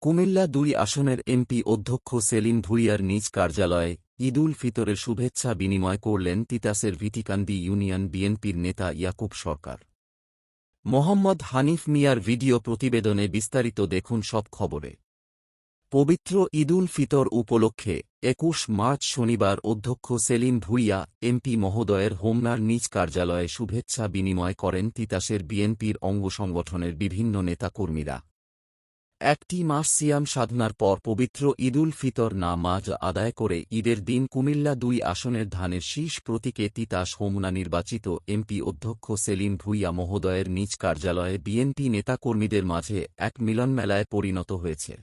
কুমিল্লা-২ আসনের এমপি অধ্যক্ষ সেলিম ভূঁইয়ার নিজ কার্যালয়ে ঈদুল ফিতরের শুভেচ্ছা বিনিময় করলেন তিতাসের ভিটিকান্দি ইউনিয়ন বিএনপির নেতা ইয়াকুব সরকার। মোহাম্মদ হানিফ মিয়ার ভিডিও প্রতিবেদনে বিস্তারিত দেখুন সব খবরে। পবিত্র ঈদুল ফিতর উপলক্ষে ২১ মার্চ শনিবার অধ্যক্ষ সেলিম ভূঁইয়া এমপি মহোদয়ের হোমনার নিজ কার্যালয়ে শুভেচ্ছা বিনিময় করেন তিতাসের বিএনপির অঙ্গ সংগঠনের বিভিন্ন নেতাকর্মীরা। একটি মাস সিয়াম সাধনার পর পবিত্র ঈদুল ফিতর নামাজ আদায় করে ঈদের দিন কুমিল্লা-২ আসনের ধানের শীষ প্রতীকে তিতাস হোমনা নির্বাচিত এমপি অধ্যক্ষ সেলিম ভূঁইয়া মহোদয়ের নিজ কার্যালয়ে বিএনপি নেতাকর্মীদের মাঝে এক মিলনমেলায় পরিণত হয়েছে।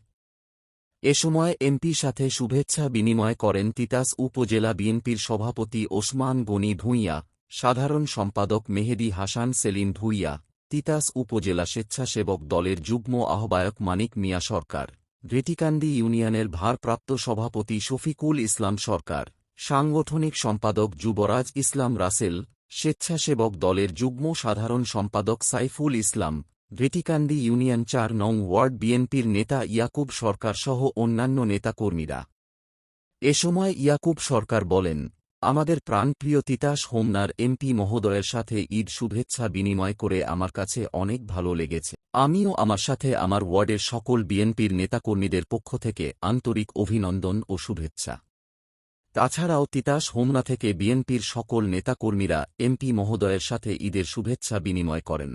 এ সময় এমপির সাথে শুভেচ্ছা বিনিময় করেন তিতাস উপজেলা বিএনপির সভাপতি ওসমান গনি ভূঁইয়া, সাধারণ সম্পাদক মেহেদী হাসান সেলিম ভূঁইয়া, তিতাস উপজেলা স্বেচ্ছাসেবক দলের যুগ্ম আহ্বায়ক মানিক মিয়া সরকার, ভিটিকান্দি ইউনিয়নের ভারপ্রাপ্ত সভাপতি শফিকুল ইসলাম সরকার, সাংগঠনিক সম্পাদক যুবরাজ ইসলাম রাসেল, স্বেচ্ছাসেবক দলের যুগ্ম সাধারণ সম্পাদক সাইফুল ইসলাম, ভিটিকান্দি ইউনিয়ন ৪ নং ওয়ার্ড বিএনপির নেতা ইয়াকুব সরকার সহ অন্যান্য নেতাকর্মীরা। এ সময় ইয়াকুব সরকার বলেন, আমাদের প্রাণপ্রিয় তিতাস হোমনার এমপি মহোদয়ের সাথে ঈদ শুভেচ্ছা বিনিময় করে আমার কাছে অনেক ভালো লেগেছে। আমিও আমার সাথে আমার ওয়ার্ডের সকল বিএনপির নেতাকর্মীদের পক্ষ থেকে আন্তরিক অভিনন্দন ও শুভেচ্ছা। তাছাড়াও তিতাস হোমনা থেকে বিএনপির সকল নেতাকর্মীরা এমপি মহোদয়ের সাথে ঈদের শুভেচ্ছা বিনিময় করেন।